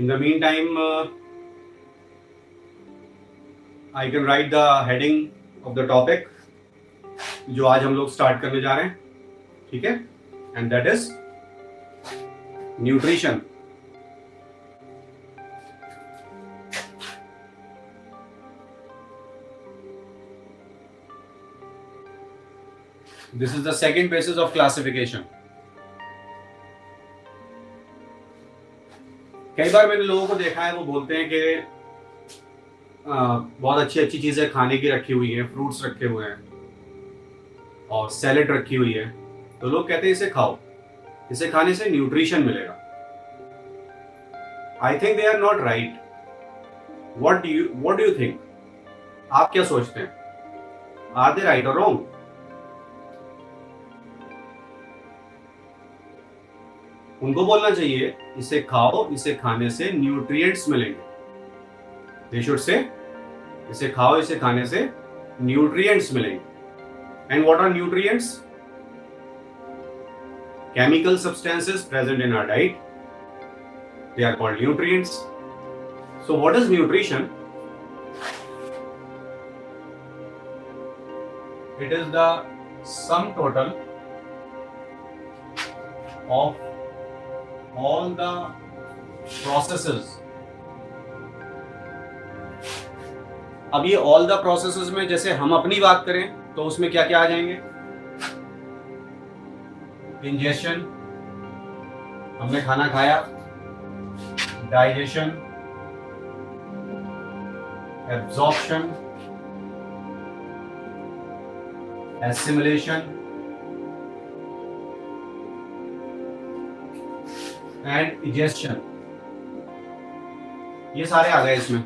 In the meantime, I can write the heading of the topic जो आज हम लोग स्टार्ट करने जा रहे हैं, ठीक है? And that is nutrition. This is the second basis of classification. कई बार मैंने लोगों को देखा है, वो बोलते हैं कि बहुत अच्छी अच्छी चीजें खाने की रखी हुई हैं, फ्रूट्स रखे हुए हैं और सैलेड रखी हुई है, तो लोग कहते हैं इसे खाओ, इसे खाने से न्यूट्रिशन मिलेगा. I think they are not right. What do you think? आप क्या सोचते हैं? आर दे राइट और रॉन्ग? उनको बोलना चाहिए इसे खाओ, इसे खाने से न्यूट्रिएंट्स मिलेंगे. दे शुड से इसे खाओ, इसे खाने से न्यूट्रिएंट्स मिलेंगे. And what are nutrients? Chemical substances present in our diet, they are called nutrients. So what is nutrition? It is the sum total of all the processes. अब ये all the processes में जैसे हम अपनी बात करें तो उसमें क्या क्या आ जाएंगे? इंजेशन, हमने खाना खाया. Digestion, absorption, assimilation and egestion. ये सारे आ गए इसमें.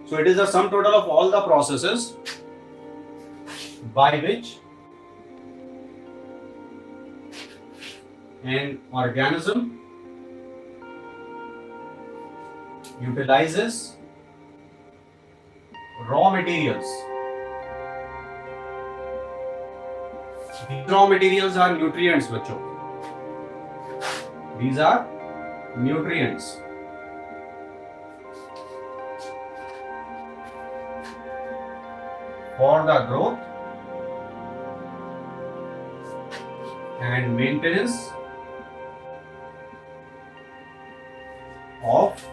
So it is the sum total of all the processes by which an organism utilises raw materials. Raw materials are nutrients बच्चों. These are nutrients. For the growth and maintenance of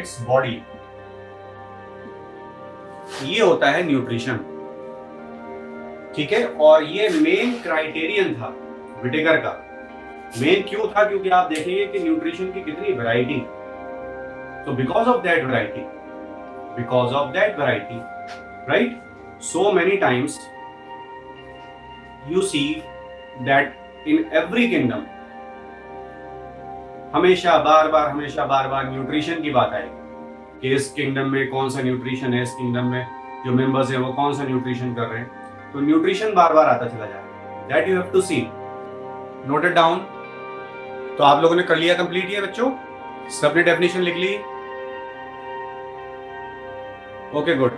its body. ये होता है nutrition, ठीक है? और ये main criterion था Whittaker का. मेन क्यों था? क्योंकि आप देखेंगे कि न्यूट्रिशन की कितनी वैरायटी. तो because of that variety, right, so many times you see that in every kingdom हमेशा बार बार न्यूट्रिशन की बात आएगी कि इस किंगडम में कौन सा न्यूट्रिशन है, इस किंगडम में जो मेंबर्स हैं वो कौन सा न्यूट्रिशन कर रहे हैं. तो न्यूट्रिशन बार बार आता चला जाएगा. That you have to see. Note it down. तो आप लोगों ने कर लिया कंप्लीट ये बच्चों? सबने डेफिनेशन लिख ली? Okay, good.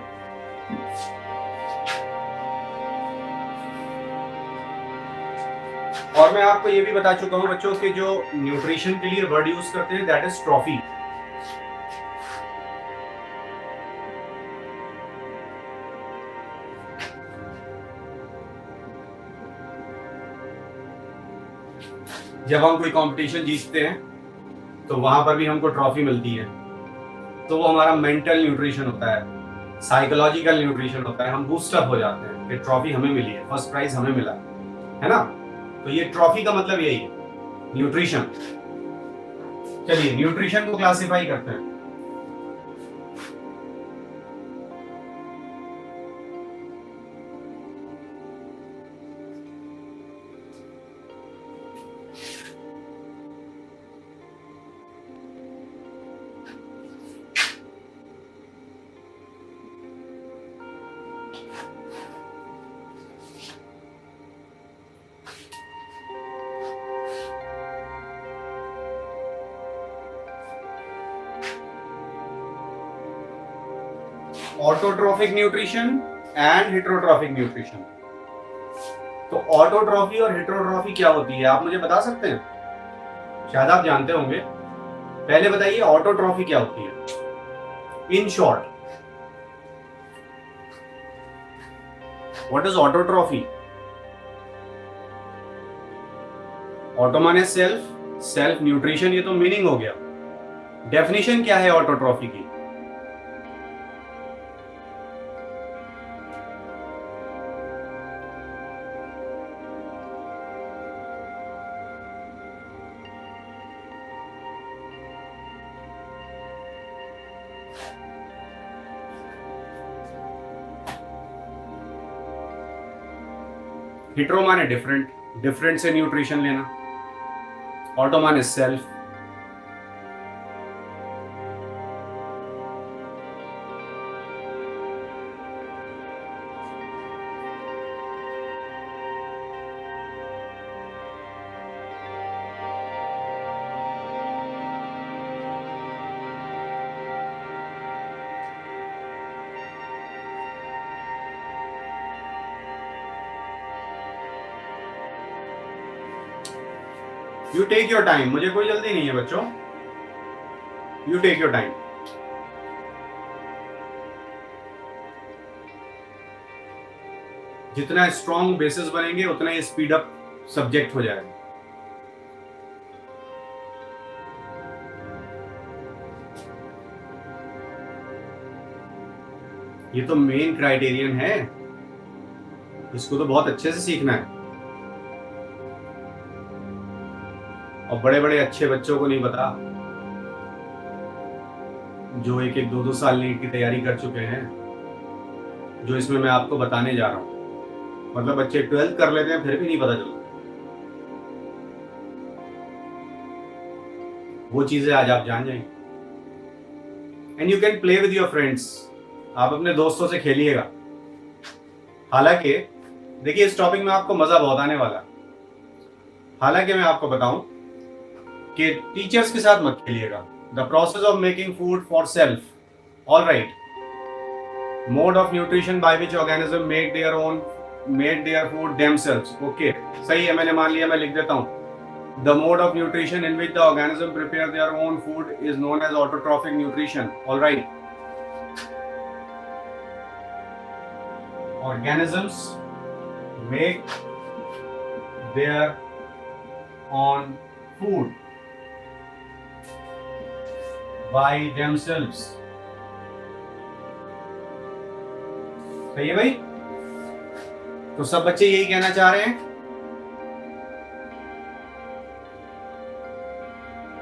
और मैं आपको ये भी बता चुका हूं बच्चों कि जो न्यूट्रिशन के लिए वर्ड यूज करते हैं दैट इज ट्रॉफी. जब हम कोई कंपटीशन जीतते हैं तो वहां पर भी हमको ट्रॉफी मिलती है, तो वो हमारा मेंटल न्यूट्रिशन होता है, साइकोलॉजिकल न्यूट्रिशन होता है. हम बूस्टअप हो जाते हैं कि ट्रॉफी हमें मिली है, फर्स्ट प्राइज हमें मिला है ना. तो ये ट्रॉफी का मतलब यही है, न्यूट्रिशन. चलिए न्यूट्रिशन को क्लासिफाई करते हैं. Autotrophic nutrition and heterotrophic nutrition. तो ऑटोट्रॉफी और हेटेरोट्रॉफी क्या होती है आप मुझे बता सकते हैं? शायद आप जानते होंगे। पहले बताइए ऑटोट्रॉफी क्या होती है in short, what is autotrophy? Auto माने सेल्फ, सेल्फ न्यूट्रिशन, ये तो मीनिंग हो गया। डेफिनेशन क्या है ऑटोट्रॉफी की? हिट्रो माने डिफरेंट, डिफरेंट से न्यूट्रिशन लेना। ऑटो माने self. You take your time, मुझे कोई जल्दी नहीं है बच्चों, यू टेक योर टाइम। जितना स्ट्रॉन्ग बेसिस बनेंगे उतना ही स्पीड अप सब्जेक्ट हो जाएगा। ये तो मेन क्राइटेरियन है, इसको तो बहुत अच्छे से सीखना है। और बड़े बड़े अच्छे बच्चों को नहीं पता, जो एक एक दो दो साल नीट की तैयारी कर चुके हैं, जो इसमें मैं आपको बताने जा रहा हूं। मतलब बच्चे 12th कर लेते हैं फिर भी नहीं पता चलता। वो चीजें आज आप जान जाएंगे। And you can play with your friends, आप अपने दोस्तों से खेलिएगा। हालांकि देखिए इस टॉपिक में आपको मजा बहुत आने वाला। हालांकि मैं आपको बताऊं कि टीचर्स के साथ मत खेलिएगा। The process of making food for self, all right, mode of nutrition by which organism made their food themselves. Okay, सही है, मैंने मान लिया, मैं लिख देता हूं। The mode of nutrition in which the organism prepare their own food is known as autotrophic nutrition. All right. Organisms make their own food by themselves. सही है भाई? तो सब बच्चे यही कहना चाह रहे हैं।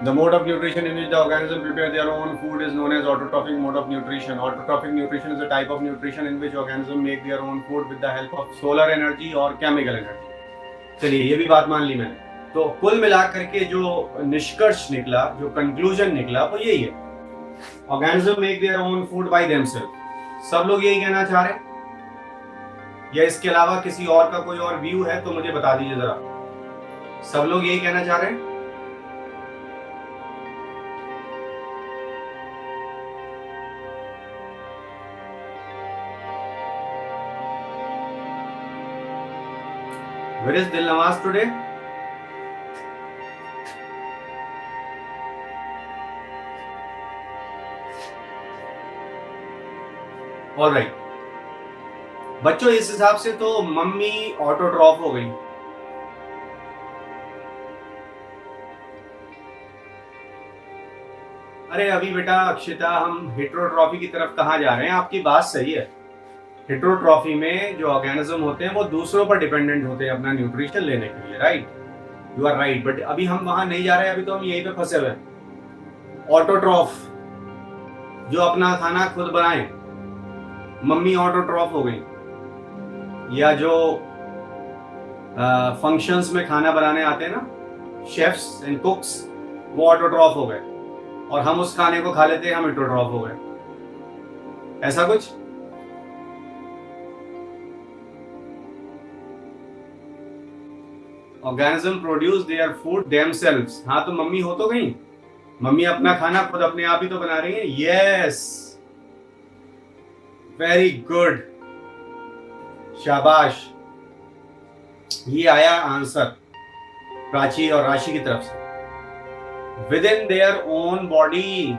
The mode of nutrition in which the organism prepare their own food is known as autotrophic mode of nutrition. Autotrophic nutrition is a type of nutrition in which organism make their own food with the help of solar energy or chemical energy. चलिए ये भी बात मान ली मैंने। तो कुल मिलाकर के जो निष्कर्ष निकला, जो कंक्लूजन निकला, वो यही है, organism make their own food by themselves। सब लोग यही कहना चाह रहे हैं, या इसके अलावा किसी और का कोई और व्यू है तो मुझे बता दीजिए जरा। सब लोग यही कहना चाह रहे हैं? Where is Dil Nawaz today? All right. बच्चों इस हिसाब से तो मम्मी ऑटोट्रॉफ हो गई। अरे अभी बेटा अक्षिता, हम हेट्रोट्रॉफी की तरफ कहाँ जा रहे हैं? आपकी बात सही है, हेट्रोट्रॉफी में जो ऑर्गेनिज्म होते हैं वो दूसरों पर डिपेंडेंट होते हैं अपना न्यूट्रिशन लेने के लिए, right? You are right, but अभी हम वहां नहीं जा रहे हैं, अभी तो हम यहीं पे फंसे हुए हैं। ऑटोट्रॉफ जो अपना खाना खुद बनाए, मम्मी ऑटोट्रॉफ हो गई। या जो फंक्शंस में खाना बनाने आते हैं ना, शेफ्स एंड कुक्स, वो ऑटोट्रॉफ हो गए, और हम उस खाने को खा लेते हैं, हम हेट्रोट्रॉफ हो गए। ऐसा कुछ? Organism produce their food themselves. हाँ, तो मम्मी हो तो गई, मम्मी अपना खाना खुद अपने आप ही तो बना रही है। यस, वेरी गुड, शाबाश। ये आया आंसर प्राची और राशि की तरफ से। With in their own body.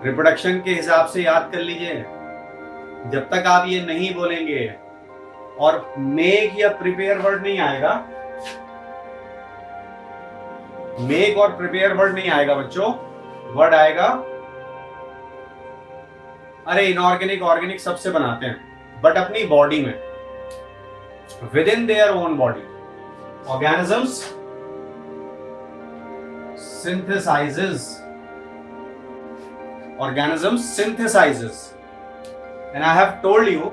Reproduction के हिसाब से याद कर लीजिए, जब तक आप ये नहीं बोलेंगे और मेक या प्रिपेयर वर्ड नहीं आएगा, मेक और प्रिपेयर वर्ड नहीं आएगा बच्चों, वर्ड आएगा, अरे इनऑर्गेनिक ऑर्गेनिक सबसे बनाते हैं, बट अपनी बॉडी में, with in their own body. Organisms synthesizes, organisms synthesizes, and I have told you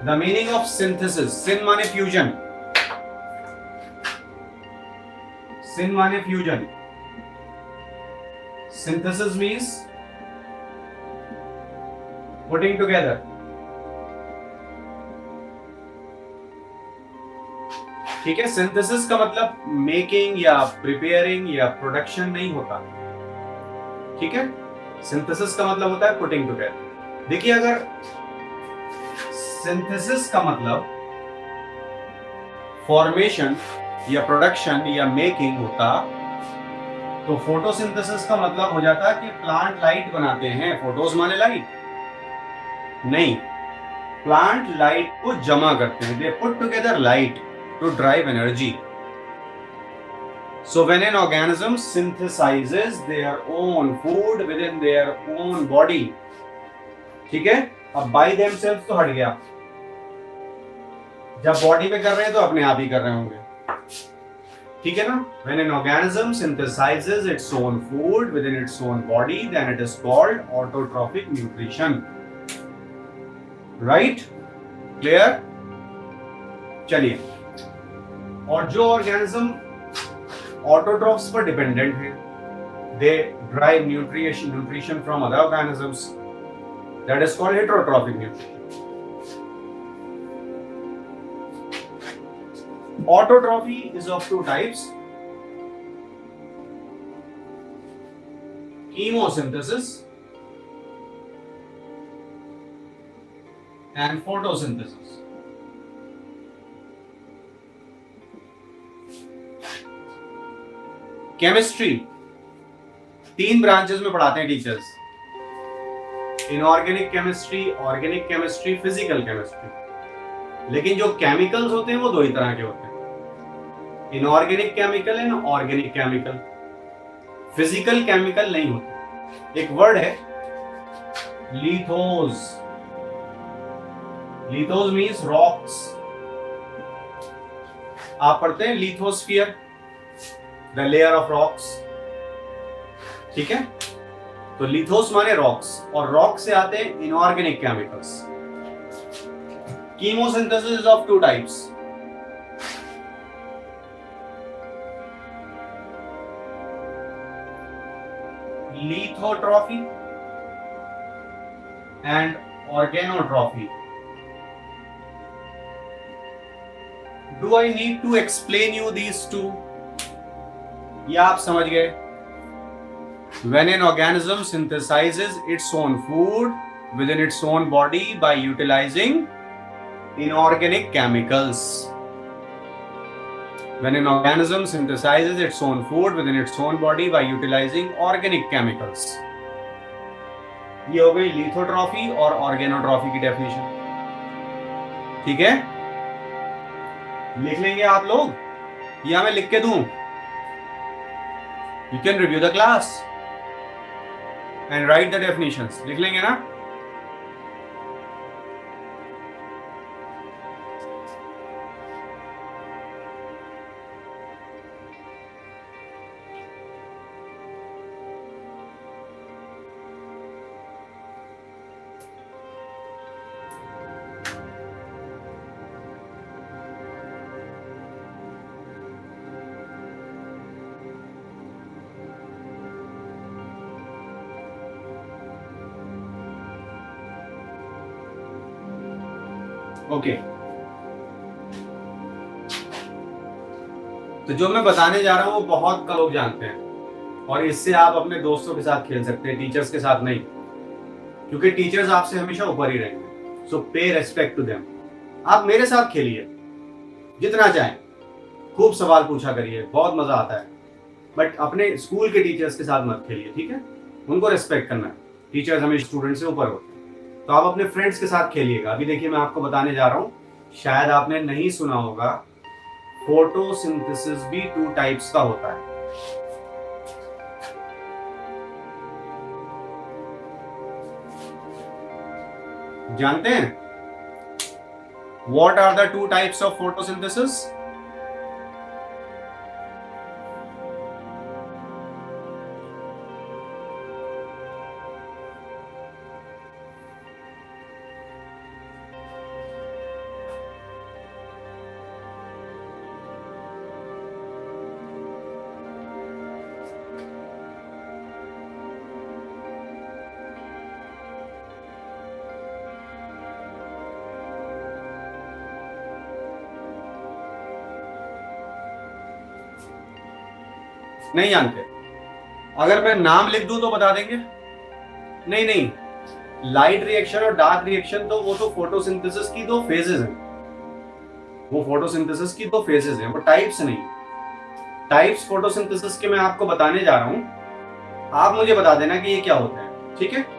the meaning of synthesis. Syn माने fusion, syn माने fusion, synthesis means putting together. ठीक है, सिंथेसिस का मतलब मेकिंग या प्रिपेयरिंग या प्रोडक्शन नहीं होता, ठीक है। सिंथेसिस का मतलब होता है पुटिंग टुगेदर। देखिए, अगर सिंथेसिस का मतलब फॉर्मेशन या प्रोडक्शन या मेकिंग होता, तो फोटोसिंथेसिस का मतलब हो जाता कि प्लांट लाइट बनाते हैं। फोटोज माने लाइट नहीं, प्लांट लाइट को जमा करते हैं, they put together light to drive energy. So when an organism synthesizes their own food within their own body, ठीक है, अब by themselves तो हट गया, जब बॉडी में कर रहे हैं तो अपने आप ही कर रहे होंगे, ठीक है ना। When an organism synthesizes its own food within its own body, then it is called autotrophic nutrition. Right? Clear? चलिए, और जो ऑर्गेनिज्म ऑटोट्रॉफ्स पर डिपेंडेंट है, they drive nutrition from other organisms, that is called heterotrophic nutrition. Autotrophy is of two types, chemosynthesis and photosynthesis. Chemistry 3 branches में पढ़ाते हैं teachers, inorganic chemistry, organic chemistry, physical chemistry. लेकिन जो chemicals होते हैं वो 2 ही तरह के होते हैं, inorganic chemical and organic chemical. Physical chemical नहीं होते। एक वर्ड है लिथोज, लिथोज मीन्स रॉक्स। आप पढ़ते हैं lithosphere, the layer of rocks, ठीक है। तो लिथोस माने रॉक्स, और रॉक से आते हैं inorganic chemicals. Chemosynthesis of 2 types, lithotrophy and organotrophy. Do I need to explain you these 2? या आप समझ गए? When an organism synthesizes its own food within its own body by utilizing inorganic chemicals. When an organism synthesizes its own food within its own body by utilizing organic chemicals. ये हो गई लिथोट्रॉफी और ऑर्गेनोट्रॉफी की definition, ठीक है। लिख लेंगे आप लोग या मैं लिख के दूं? You can review the class and write the definitions. लिख लेंगे ना? ओके, तो जो मैं बताने जा रहा हूं वो बहुत कम लोग जानते हैं, और इससे आप अपने दोस्तों के साथ खेल सकते हैं, टीचर्स के साथ नहीं, क्योंकि टीचर्स आपसे हमेशा ऊपर ही रहेंगे। सो पे रेस्पेक्ट टू देम। आप मेरे साथ खेलिए जितना चाहें, खूब सवाल पूछा करिए, बहुत मजा आता है। बट अपने स्कूल के टीचर्स के साथ मत खेलिए, ठीक है? उनको रिस्पेक्ट करना है, टीचर्स हमें स्टूडेंट से ऊपर होते हैं। तो आप अपने फ्रेंड्स के साथ खेलिएगा। अभी देखिए मैं आपको बताने जा रहा हूँ, शायद आपने नहीं सुना होगा, फोटोसिंथेसिस भी 2 टाइप्स का होता है। जानते हैं what are the 2 types of photosynthesis? नहीं जानते? अगर मैं नाम लिख दूं तो बता देंगे? नहीं नहीं, लाइट रिएक्शन और डार्क रिएक्शन तो वो तो फोटोसिंथेसिस की 2 फेजेस हैं। वो फोटोसिंथेसिस की 2 फेजेस हैं, वो टाइप्स नहीं। टाइप्स फोटोसिंथेसिस के मैं आपको बताने जा रहा हूं, आप मुझे बता देना कि ये क्या होता है, ठीक है?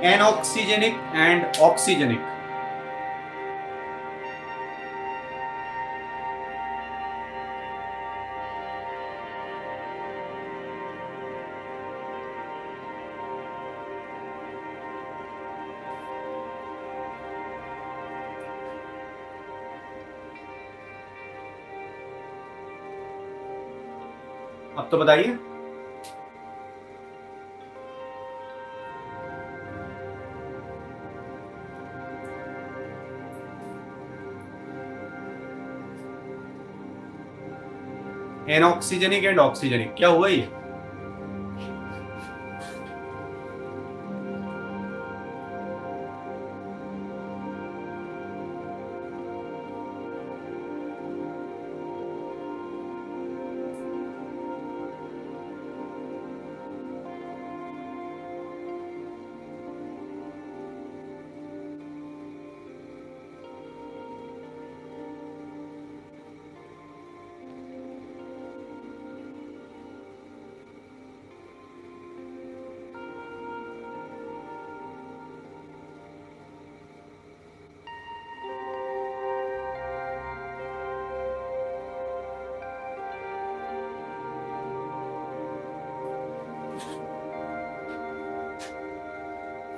Anoxygenic and oxygenic. अब तो बताइए। एनऑक्सीजेनिक एंड ऑक्सीजेनिक क्या हुआ ये?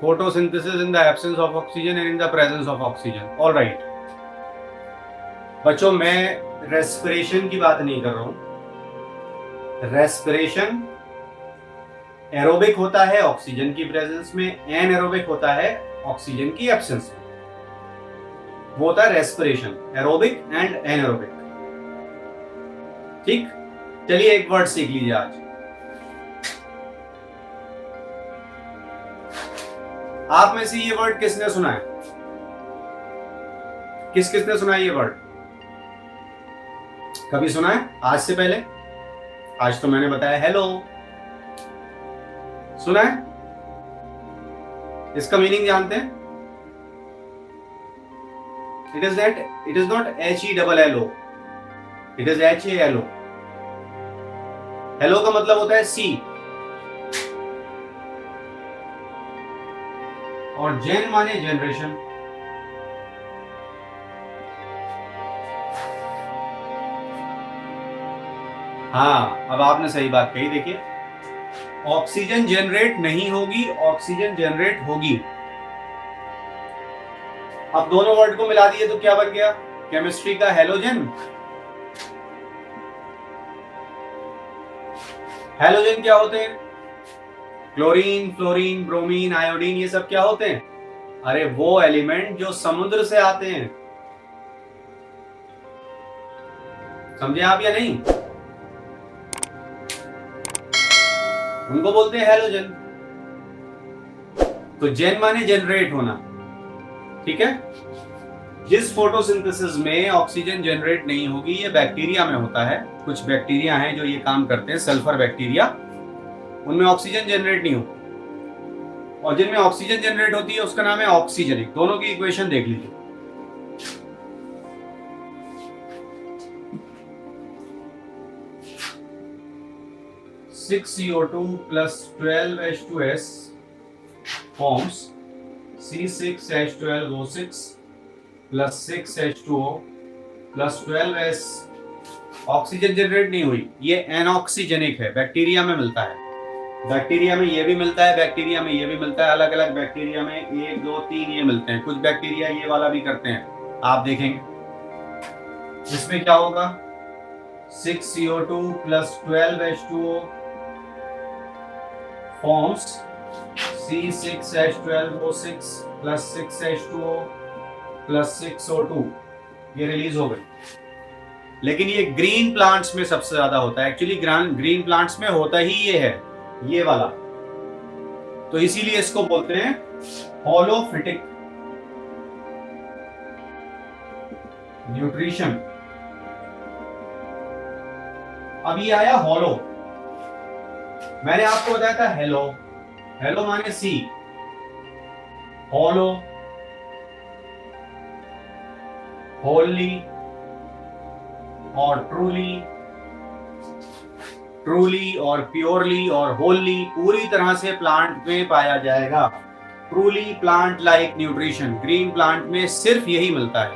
Photosynthesis in the absence of oxygen and in the presence of oxygen. All right. बच्चों मैं रेस्पिरेशन की बात नहीं कर रहा हूं। रेस्पिरेशन एरोबिक होता है ऑक्सीजन की प्रेजेंस में, एनएरोबिक होता है ऑक्सीजन की एब्सेंस में। वो होता है रेस्पिरेशन, एरोबिक एंड एनएरोबिक। ठीक, चलिए एक वर्ड सीख लीजिए आज। आप में से ये वर्ड किसने सुना है? किसने सुना है ये वर्ड? कभी सुना है आज से पहले? आज तो मैंने बताया हेलो, सुना है? इसका मीनिंग जानते हैं? It is not HELLO, it is HALO। Hello का मतलब होता है सी, और जेन माने जनरेशन। हाँ, अब आपने सही बात कही। देखिए, ऑक्सीजन जनरेट नहीं होगी, ऑक्सीजन जनरेट होगी। अब दोनों वर्ड को मिला दिए तो क्या बन गया? केमिस्ट्री का हेलोजन। हेलोजन क्या होते हैं? क्लोरीन, फ्लोरीन, ब्रोमीन, आयोडीन, ये सब क्या होते हैं? अरे वो एलिमेंट जो समुद्र से आते हैं। समझे आप या नहीं? उनको बोलते हैं हेलोजन। तो जेन माने जनरेट होना, ठीक है? जिस फोटोसिंथेसिस में ऑक्सीजन जनरेट नहीं होगी, ये बैक्टीरिया में होता है। कुछ बैक्टीरिया हैं जो ये काम करते हैं, सल्फर बैक्टीरिया। उनमें ऑक्सीजन जनरेट नहीं होती, और जिनमें ऑक्सीजन जनरेट होती है उसका नाम है ऑक्सीजनिक। दोनों की इक्वेशन देख लीजिए। (6CO2 + 12H2S forms C6H12O6 + 6H2O + 12S। Oxygen generate नहीं हुई, ये एनऑक्सीजनिक है, बैक्टीरिया में मिलता है। बैक्टीरिया में ये भी मिलता है, बैक्टीरिया में ये भी मिलता है, अलग अलग बैक्टीरिया में 1 2 3 ये मिलते हैं। कुछ बैक्टीरिया ये वाला भी करते हैं, आप देखेंगे। इसमें क्या होगा, 6CO2 + 12H2O forms C6H12O6 + 6H2O + 6O2, ये रिलीज हो गई। लेकिन ये ग्रीन प्लांट्स में सबसे ज्यादा होता है। एक्चुअली ग्रीन प्लांट्स में होता ही ये है, ये वाला, तो इसीलिए इसको बोलते हैं होलोफिटिक न्यूट्रिशन। अब ये आया होलो, मैंने आपको बताया था हेलो, हेलो माने सी, होलो, होली और ट्रूली, ट्रूली और प्योरली और होली पूरी तरह से प्लांट में पाया जाएगा। Truly plant like nutrition green plant में सिर्फ यही मिलता है,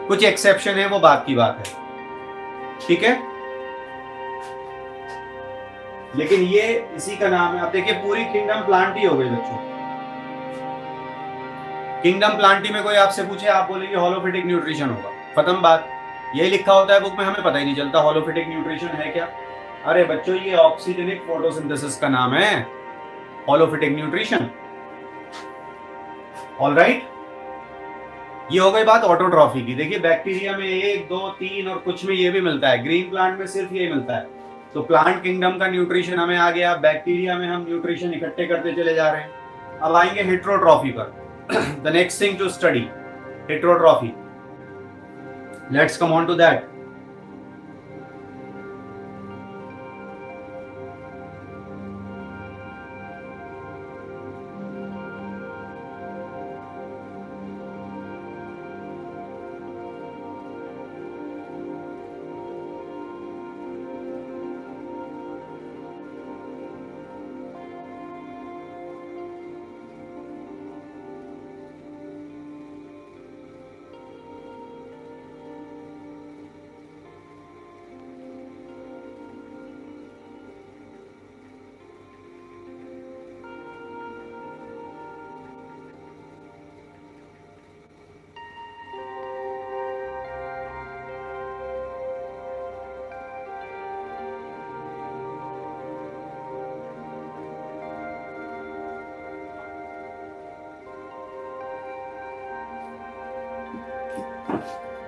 कुछ एक्सेप्शन है, वो बात की बात है, ठीक है। लेकिन ये इसी का नाम है। आप देखिए पूरी किंगडम प्लांट ही हो गई बच्चों। किंगडम प्लांटी में कोई आपसे पूछे, आप बोलेंगे होलोफिटिक न्यूट्रिशन होगा, खत्म बात। यही लिखा होता है बुक में, हमें पता ही नहीं चलता होलोफिटिक न्यूट्रिशन है क्या। अरे बच्चों, ये ऑक्सीजनिक फोटोसिंथेसिस का नाम है होलोफिटिक न्यूट्रिशन। ऑलराइट, ये हो गई बात ऑटोट्रॉफी की। देखिए बैक्टीरिया में 1 2 3 और कुछ में ये भी मिलता है, ग्रीन प्लांट में सिर्फ यही मिलता है। तो प्लांट किंगडम का न्यूट्रिशन हमें आ गया, बैक्टीरिया में हम न्यूट्रिशन इकट्ठे करते चले जा रहे हैं। अब आएंगे हेट्रोट्रॉफी पर। The next thing to study, heterotrophy. Let's come on to that.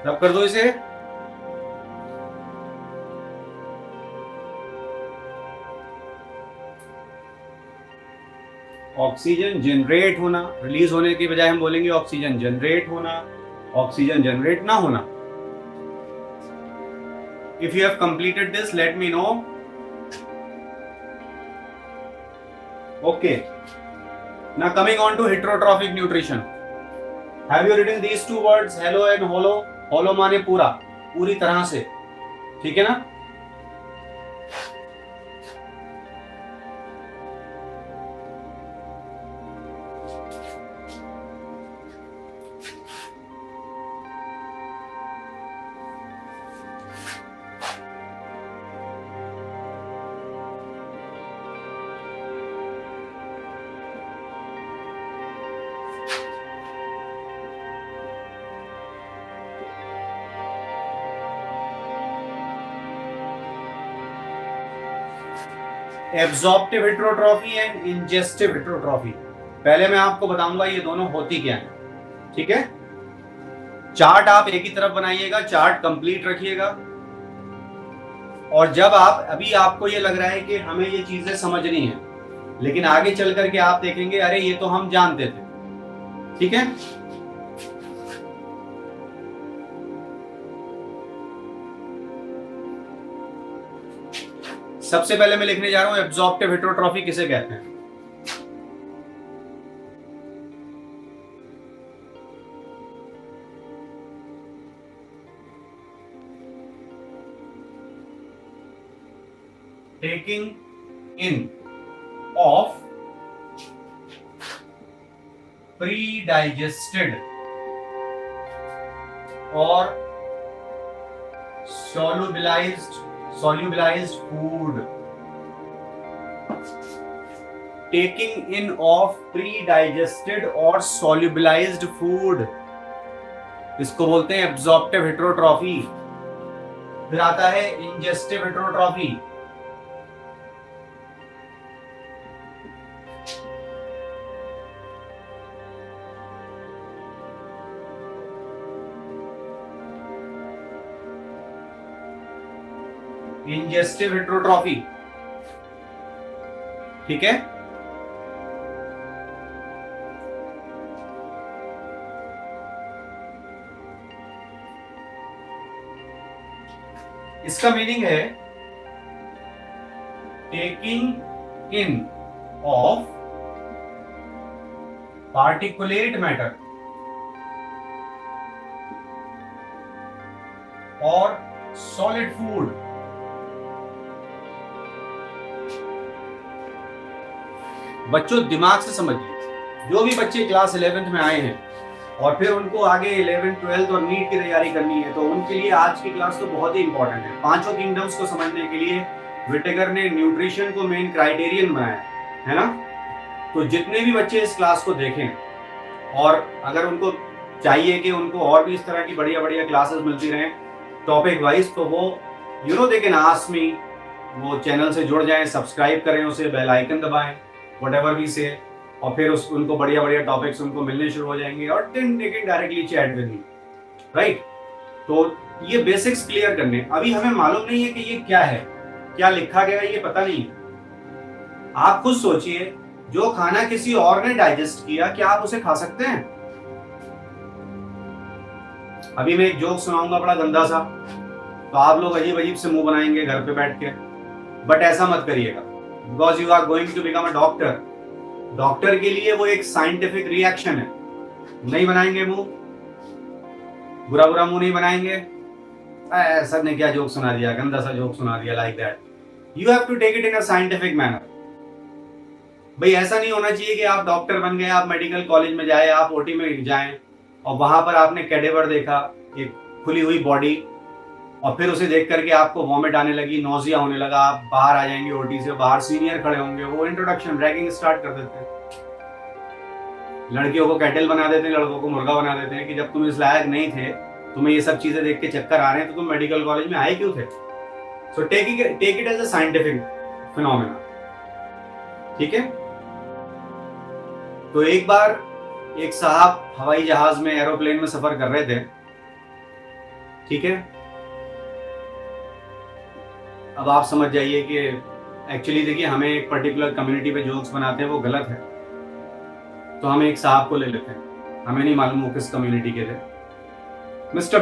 Rub कर दो इसे। ऑक्सीजन जनरेट होना, रिलीज होने की बजाय हम बोलेंगे ऑक्सीजन जनरेट होना, ऑक्सीजन जनरेट ना होना। If you have completed this let me know. Okay, now coming on to heterotrophic nutrition. Have you written these two words, hello and holo? Holo माने पूरा, पूरी तरह से, ठीक है ना। Absorptive heterotrophy and ingestive heterotrophy. पहले मैं आपको बताऊंगा ये दोनों होती क्या है, ठीक है। चार्ट आप एक ही तरफ बनाइएगा, चार्ट कंप्लीट रखिएगा। और जब आप अभी आपको ये लग रहा है कि हमें ये चीजें समझनी है, लेकिन आगे चल करके आप देखेंगे अरे ये तो हम जानते थे, ठीक है। सबसे पहले मैं लिखने जा रहा हूं एब्जॉर्प्टिव हेटरोट्रॉफी किसे कहते हैं। Taking in of pre digested और solubilized food. Taking in of pre-digested और solubilized food, इसको बोलते हैं एब्जॉर्प्टिव हेटरोट्रॉफी। फिर आता है इंजेस्टिव हेटरोट्रॉफी। इंजेस्टिव हेटरोट्रॉफी, ठीक है। इसका मीनिंग है taking in of particulate matter और सॉलिड फूड। बच्चों दिमाग से समझिए, जो भी बच्चे क्लास 11th में आए हैं और फिर उनको आगे 11th 12th और नीट की तैयारी करनी है, तो उनके लिए आज की क्लास तो बहुत ही इंपॉर्टेंट है। पांचों किंगडम्स को समझने के लिए विटेकर ने न्यूट्रिशन को मेन क्राइटेरियन बनाया है ना। तो जितने भी बच्चे इस क्लास को देखें और अगर उनको चाहिए कि उनको और भी इस तरह की बढ़िया बढ़िया क्लासेस मिलती रहें टॉपिक वाइज, तो वो दे कैन आस्क मी, वो चैनल से जुड़ जाएं, सब्सक्राइब करें, उसे बेल आइकन दबाएं, व्हाटएवर भी से, और फिर उनको बढ़िया बढ़िया टॉपिक्स उनको मिलने शुरू हो जाएंगे और then they can directly chat with me, right. तो ये बेसिक्स क्लियर करने, अभी हमें मालूम नहीं है कि ये क्या है, क्या लिखा गया है, ये पता नहीं है। आप खुद सोचिए, जो खाना किसी और ने डाइजेस्ट किया, क्या आप उसे खा सकते हैं? अभी मैं एक जोक सुनाऊंगा बड़ा गंदा सा, तो आप लोग अजीब अजीब से मुंह बनाएंगे घर पे बैठ के, बट ऐसा मत करिएगा, because you are going to become a doctor. Doctor के लिए वो एक साइंटिफिक रिएक्शन है। नहीं बनाएंगे मुंह, बुरा बुरा मुंह नहीं बनाएंगे, सर ने क्या जोक सुना दिया, गंदा सा जोक सुना दिया, like that. You have to take it in a scientific manner. भाई ऐसा नहीं होना चाहिए कि आप डॉक्टर बन गए, आप मेडिकल कॉलेज में जाए, आप ओटी में जाएं और वहां पर आपने कैडेवर देखा, एक खुली हुई बॉडी, और फिर उसे देख करके आपको वॉमिट आने लगी, नोजिया होने लगा, आप बाहर आ जाएंगे ओटी से, बाहर सीनियर खड़े होंगे, वो इंट्रोडक्शन रैगिंग स्टार्ट कर देते हैं। लड़कियों को कैटल बना देते हैं, लड़कों को मुर्गा बना देते हैं कि जब तुम इस लायक नहीं थे, तुम्हें ये सब चीजें देख के चक्कर आ रहे हैं, तो तुम मेडिकल कॉलेज में आए क्यों थे? So take it as a scientific phenomena, ठीक है। तो एक बार एक साहब हवाई जहाज में, एरोप्लेन में सफर कर रहे थे, ठीक है। अब आप समझ जाइए कि एक्चुअली देखिए, हमें एक पर्टिकुलर कम्युनिटी पे जोक्स बनाते हैं, वो गलत है। तो हम एक साहब को ले लेते हैं, हमें नहीं मालूम वो किस कम्युनिटी के थे। Mr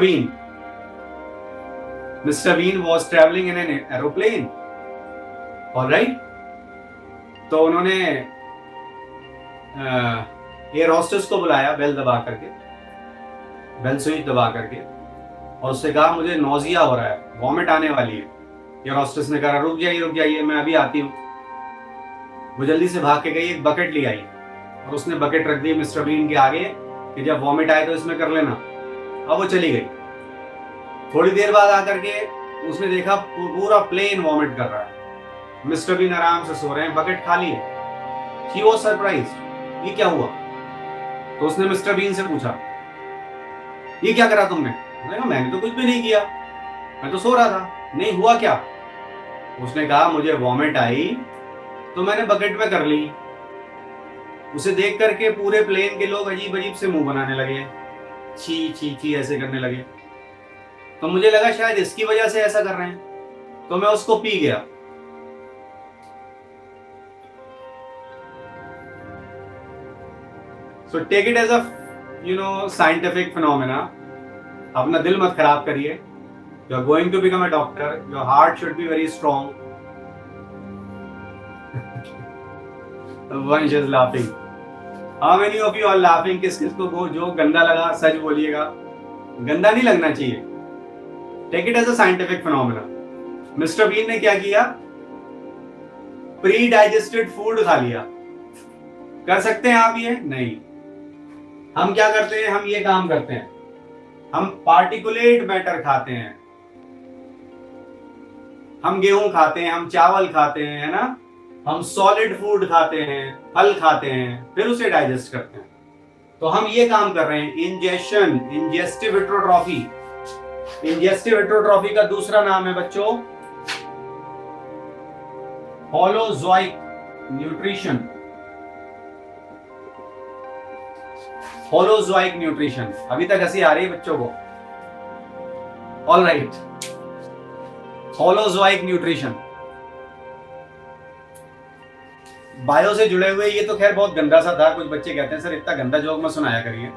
Bean was travelling in an aeroplane, alright. तो उन्होंने एयर होस्टेस को बुलाया, बेल दबा करके, बेल स्विच दबा करके, और उससे कहा मुझे नोजिया हो रहा है, वॉमिट आने वाली है। एयर होस्टेस ने कहा रुक जाइए मैं अभी आती हूँ। वो जल्दी से भाग के गई, एक बकेट ले आई और उसने बकेट रख दी मिस्टर बीन के आगे कि जब वॉमिट आए तो इसमें कर लेना। अब वो चली गई। थोड़ी देर बाद आकर के उसने देखा पूरा प्लेन वॉमिट कर रहा है, मिस्टर बीन आराम से सो रहे हैं, बकेट खाली है। शी वाज सरप्राइज्ड, ये क्या हुआ? तो उसने मिस्टर बीन से पूछा ये क्या करा तुमने? मैंने तो कुछ भी नहीं किया, मैं तो सो रहा था। नहीं हुआ क्या? उसने कहा मुझे वॉमिट आई तो मैंने बकेट में कर ली। उसे देख करके पूरे प्लेन के लोग अजीब अजीब से मुंह बनाने लगे, छी छी छी ऐसे करने लगे। तो मुझे लगा शायद इसकी वजह से ऐसा कर रहे हैं, तो मैं उसको पी गया। So take it as a scientific phenomena. अपना दिल मत खराब करिए। You are going to become a doctor. Your heart should be very strong. Vansh is laughing. How many of you are laughing? किस किस को जो गंदा लगा सच बोलिएगा। गंदा नहीं लगना चाहिए। Take it as a scientific phenomena. Mr Bean ने क्या किया? प्री डाइजेस्टेड फूड खा लिया। कर सकते हैं आप ये? नहीं। हम क्या करते हैं? हम ये काम करते हैं, हम पार्टिकुलेट मैटर खाते हैं। हम गेहूं खाते हैं, हम चावल खाते हैं, है ना, हम सॉलिड फूड खाते हैं, फल खाते हैं, फिर उसे डाइजेस्ट करते हैं। तो हम ये काम कर रहे हैं, इंजेशन, इंजेस्टिव हिट्रोट्रॉफी। इंजेस्टिव हिट्रोट्रॉफी का दूसरा नाम है बच्चों होलोजोइक न्यूट्रिशन। Holozoic nutrition. अभी तक हंसी आ रही है बच्चों को? All right, holozoic nutrition. Bio से जुड़े हुए, ये तो खैर बहुत गंदा सा था। कुछ बच्चे कहते हैं सर इतना गंदा जोक मत सुनाया करिए,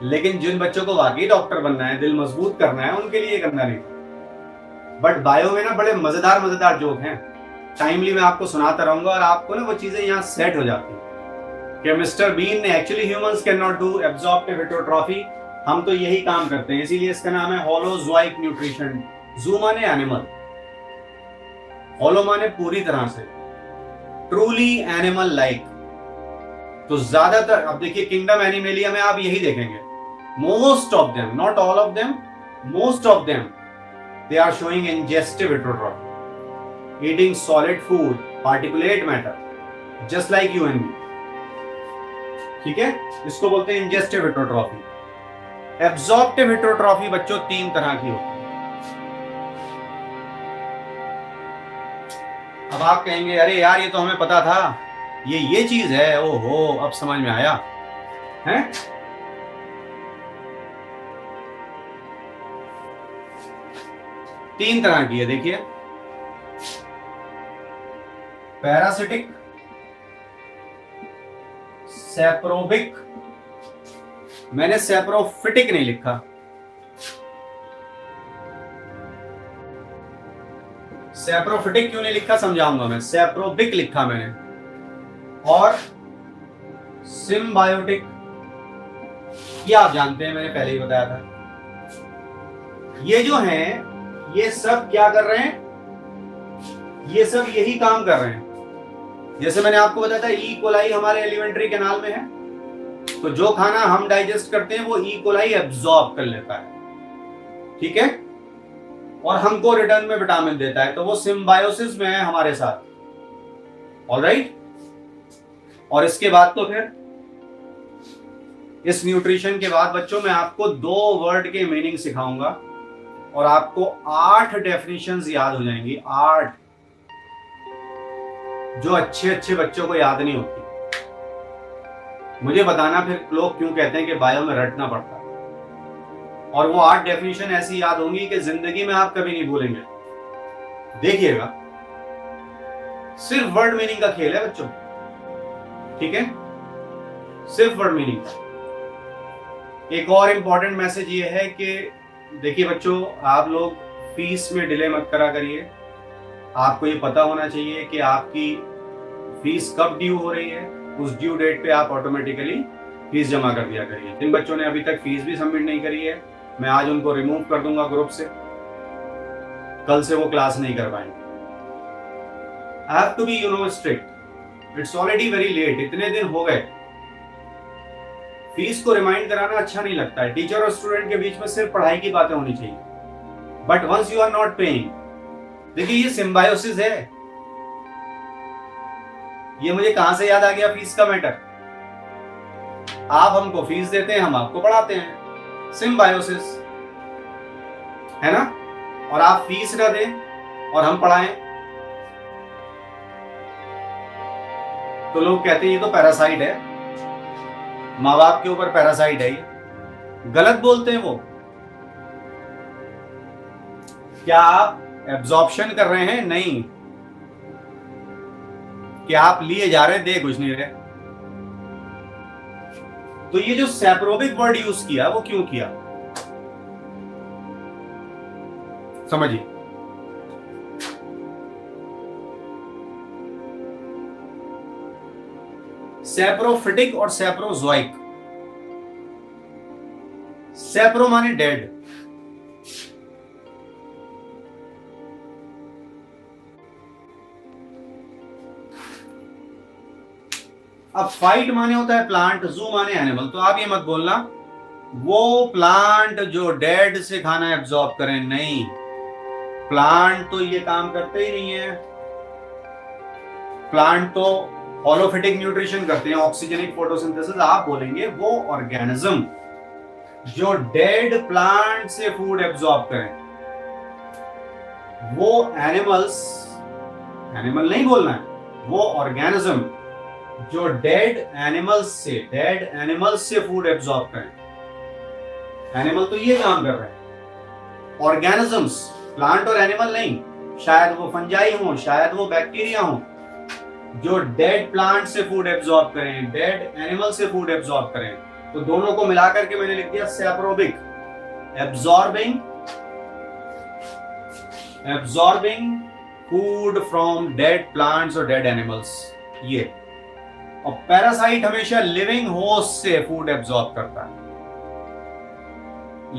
लेकिन जिन बच्चों को वाकई डॉक्टर बनना है, दिल मजबूत करना है, उनके लिए गंदा नहीं था। बट बायो में ना बड़े मजेदार जोक हैं। टाइमली मैं आपको सुनाता रहूंगा और आपको ना वो चीजें यहाँ सेट हो जाती हैं कि मिस्टर बीन ने actually humans can not do absorptive heterotrophy. हम तो यही काम करते हैं, इसीलिए इसका नाम है होलोजोइक न्यूट्रिशन। जू माने एनिमल, होलो माने पूरी तरह से, ट्रूली एनिमल लाइक। तो ज्यादातर अब देखिए किंगडम एनिमेलिया में आप यही देखेंगे, most of them, not all of them, most of them, they are showing ingestive heterotrophy, eating solid food, particulate matter, just like you and me. ठीक है, इसको बोलते हैं इंजेस्टिव हिट्रोट्रॉफी। एब्जॉर्प्टिव हिट्रोट्रॉफी बच्चों तीन तरह की होती है। अब आप कहेंगे अरे यार ये तो हमें पता था, ये चीज है, ओहो अब समझ में आया है। तीन तरह की है, देखिए, पैरासिटिक, सेप्रोबिक, मैंने सेप्रोफिटिक नहीं लिखा, सेप्रोफिटिक क्यों नहीं लिखा समझाऊंगा मैं, सेप्रोबिक लिखा मैंने, और सिम्बायोटिक, ये आप जानते हैं, मैंने पहले ही बताया था। ये जो हैं ये सब क्या कर रहे हैं? ये सब यही काम कर रहे हैं। जैसे मैंने आपको बताया था ई कोलाई हमारे एलिमेंट्री कैनाल में है, तो जो खाना हम डाइजेस्ट करते हैं वो ई कोलाई एब्जॉर्ब कर लेता है, ठीक है, और हमको रिटर्न में विटामिन देता है। तो वो सिम्बायोसिस में है हमारे साथ। ऑलराइट, और इसके बाद तो फिर इस न्यूट्रिशन के बाद बच्चों मैं आपको 2 वर्ड के मीनिंग सिखाऊंगा और आपको 8 डेफिनेशंस याद हो जाएंगी, 8, जो अच्छे बच्चों को याद नहीं होती। मुझे बताना फिर लोग क्यों कहते हैं कि बायो में रटना पड़ता है। और वो 8 डेफिनेशन ऐसी याद होंगी कि जिंदगी में आप कभी नहीं भूलेंगे। देखिएगा, सिर्फ वर्ड मीनिंग का खेल है बच्चों, ठीक है, सिर्फ वर्ड मीनिंग का। एक और इंपॉर्टेंट मैसेज ये है कि देखिए बच्चों, आप लोग फीस में डिले मत करा करिए। आपको ये पता होना चाहिए कि आपकी फीस कब ड्यू हो रही है, उस ड्यू डेट पे आप ऑटोमेटिकली फीस जमा कर दिया करिए। जिन बच्चों ने अभी तक फीस भी सबमिट नहीं करी है, मैं आज उनको रिमूव कर दूंगा ग्रुप से, कल से वो क्लास नहीं कर पाएंगे। I have to be strict, it's already very late, इतने दिन हो गए। फीस को रिमाइंड कराना अच्छा नहीं लगता है, टीचर और स्टूडेंट के बीच में सिर्फ पढ़ाई की बातें होनी चाहिए। But once you are not paying, देखिए ये सिम्बायोसिस है। ये मुझे कहां से याद आ गया फीस का मैटर? आप हमको फीस देते हैं, हम आपको पढ़ाते हैं, सिम्बायोसिस है ना। और आप फीस ना दें और हम पढ़ाएं तो लोग कहते हैं ये तो पैरासाइट है, माँ बाप के ऊपर पैरासाइट है। ये गलत बोलते हैं वो। क्या आप एब्जॉर्प्शन कर रहे हैं? नहीं। क्या आप लिए जा रहे हैं? दे कुछ नहीं रहे। तो ये जो सेप्रोबिक वर्ड यूज किया वो क्यों किया समझिए। सैप्रोफिटिक और सैप्रोजोइक। सैप्रो माने डेड, अब फाइट माने होता है प्लांट, जू माने एनिमल। तो आप ये मत बोलना वो प्लांट जो डेड से खाना एब्जॉर्ब करें, नहीं, प्लांट तो ये काम करते ही नहीं है। प्लांट तो होलोफिटिक न्यूट्रिशन करते हैं, ऑक्सीजनिक फोटोसिंथेसिस। आप बोलेंगे वो ऑर्गेनिज्म जो डेड प्लांट से फूड एब्जॉर्ब करें, वो एनिमल्स, एनिमल नहीं बोलना है, वो ऑर्गेनिज्म जो डेड एनिमल्स से फूड एब्जॉर्ब करें। एनिमल तो ये काम कर रहे हैं, ऑर्गेनिजम्स, प्लांट और एनिमल नहीं। शायद वो फंजाई हो, शायद वो बैक्टीरिया हो, जो डेड प्लांट से फूड एब्जॉर्ब करें, डेड एनिमल से फूड एब्जॉर्ब करें। तो दोनों को मिलाकर के मैंने लिख दिया saprobic, absorbing food from dead plants और डेड एनिमल्स, ये। और पैरासाइट हमेशा लिविंग होस्ट से फूड एब्जॉर्ब करता है।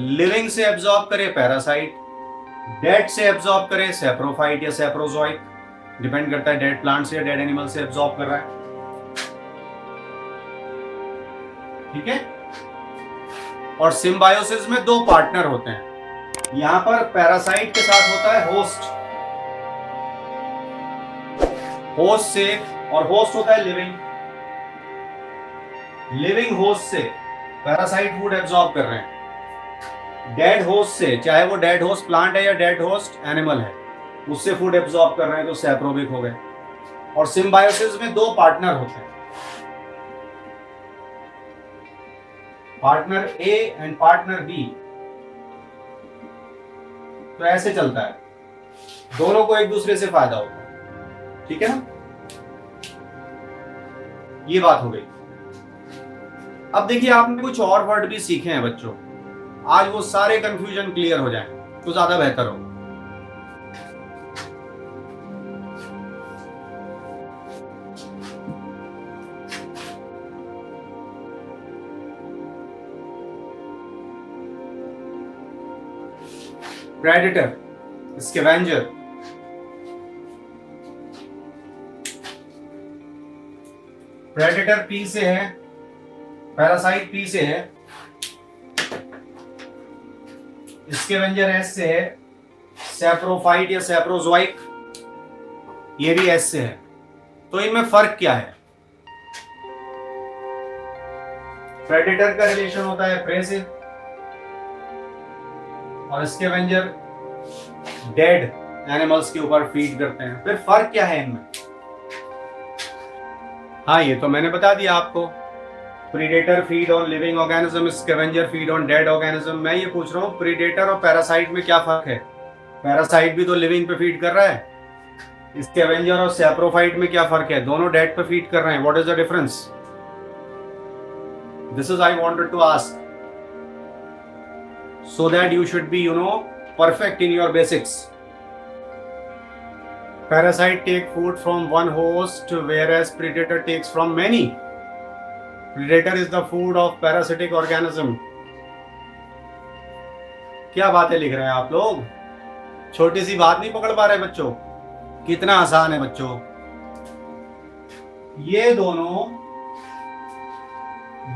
लिविंग से एब्जॉर्ब करे पैरासाइट, डेड से एब्जॉर्ब करे सैप्रोफाइट या सैप्रोजोइक, डिपेंड करता है डेड प्लांट से या डेड एनिमल से एब्जॉर्ब कर रहा है। ठीक है। और सिम्बायोसिस में दो पार्टनर होते हैं। यहां पर पैरासाइट के साथ होता है होस्ट, होस्ट से, और होस्ट होता है लिविंग होस्ट से पैरासाइट फूड एब्जॉर्ब कर रहे हैं। डेड होस्ट से, चाहे वो डेड होस्ट प्लांट है या डेड होस्ट एनिमल है, उससे फूड एब्जॉर्ब कर रहे हैं, तो सैप्रोबिक हो गए। और सिम्बायोसिस में दो पार्टनर होते हैं, partner A and partner B. तो ऐसे चलता है, दोनों को एक दूसरे से फायदा होता है। ठीक है ना, ये बात हो गई। अब देखिए, आपने कुछ और वर्ड भी सीखे हैं बच्चों, आज वो सारे कंफ्यूजन क्लियर हो जाएं तो ज्यादा बेहतर हो। प्रेडेटर, स्कैवेंजर, प्रेडेटर पी से है, पैरासाइट पी से है, स्कैवेंजर एस से है, सैप्रोफाइट या सैप्रोजोइक ये भी एस से है। तो इनमें फर्क क्या है? प्रेडेटर का रिलेशन होता है प्रे से, और स्कैवेंजर डेड एनिमल्स के ऊपर फीड करते हैं। फिर फर्क क्या है इनमें? हाँ, ये तो मैंने बता दिया आपको। Predator feed on living organism, scavenger feed on dead organism. मैं ये पूछ रहा हूँ प्रीडेटर और पैरासाइट में क्या फर्क है? पैरासाइट भी तो लिविंग पे फीड कर रहा है। स्कैवेंजर और सैप्रोफाइट में क्या फर्क है? दोनों डेड पे फीड कर रहे हैं। What is the difference? This is I wanted to ask, so that you should be, perfect in your basics. Parasite take food from one host, whereas predator takes from many. Predator is the food of parasitic organism. क्या बातें लिख रहे हैं आप लोग? छोटी सी बात नहीं पकड़ पा रहे बच्चों? कितना आसान है बच्चों। ये दोनों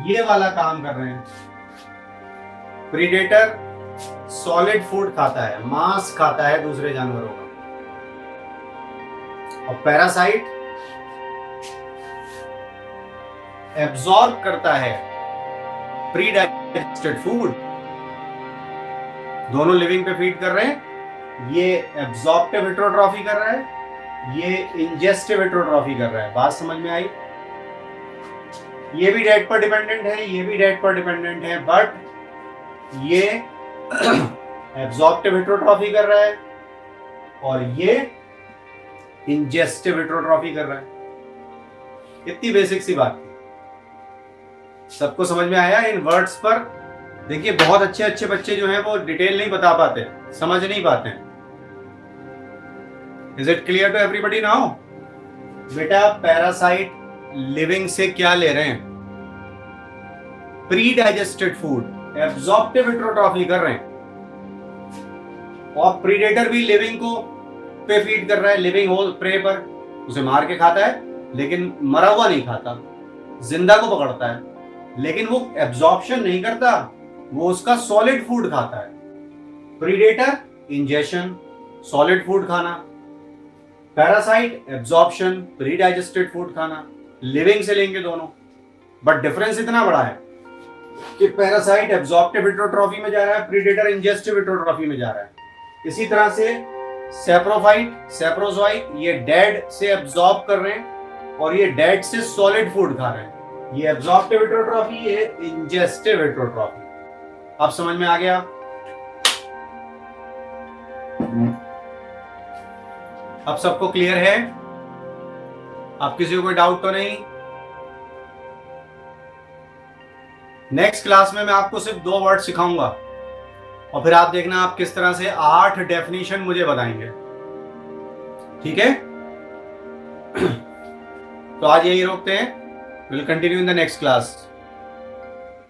ये वाला काम कर रहे हैं। प्रीडेटर सॉलिड फूड खाता है, मांस खाता है दूसरे जानवरों का, और पैरासाइट एब्जॉर्ब करता है प्री डाइजेस्टेड फूड। दोनों लिविंग पे फीड कर रहे हैं। ये एब्जॉर्प्टिव हेटेरोट्रॉफी कर रहा है, ये इंजेस्टिव हेटेरोट्रॉफी कर रहा है। बात समझ में आई? ये भी डेट पर डिपेंडेंट है, ये भी डेट पर डिपेंडेंट है, बट ये एब्जॉर्प्टिव हेटेरोट्रॉफी कर रहा है और ये इंजेस्टिव हेटेरोट्रॉफी कर रहा है। इतनी बेसिक सी बात थी, सबको समझ में आया इन वर्ड्स पर? देखिए, बहुत अच्छे अच्छे बच्चे जो हैं वो डिटेल नहीं बता पाते, समझ नहीं पाते हैं। Is it clear to everybody now? बेटा, पैरासाइट लिविंग से क्या ले रहे हैं? Pre digested food, absorptive heterotrophy कर रहे हैं। और प्रीडेटर भी लिविंग को पे फीड कर रहा है, लिविंग हो प्रे पर, उसे मार के खाता है, लेकिन मरा हुआ नहीं खाता, जिंदा को पकड़ता है, लेकिन वो एब्जॉर्प्शन नहीं करता, वो उसका सॉलिड फूड खाता है। प्रीडेटर इंजेशन, सॉलिड फूड खाना, parasite absorption, pre digested food खाना, लिविंग से लेंगे दोनों। बट डिफरेंस इतना बड़ा है कि पैरासाइट एब्जॉर्प्टिव हिट्रोट्रॉफी में जा रहा है, प्रीडेटर इंजेस्टिव हिट्रोट्रॉफी में जा रहा है। इसी तरह से सेप्रोफाइट, सेप्रोजोइट, ये डेड से एब्जॉर्ब कर रहे हैं और ये डेड से सॉलिड फूड खा रहे हैं। ये एब्जॉर्प्टिव हिट्रोट्रॉफी, ये इंजेस्टिव हिट्रोट्रॉफी। अब समझ में आ गया? अब सबको क्लियर है? अब किसी को कोई डाउट तो नहीं? नेक्स्ट क्लास में मैं आपको सिर्फ 2 वर्ड सिखाऊंगा और फिर आप देखना आप किस तरह से 8 डेफिनेशन मुझे बताएंगे। ठीक है? तो आज यही रोकते हैं। Will continue in the next class.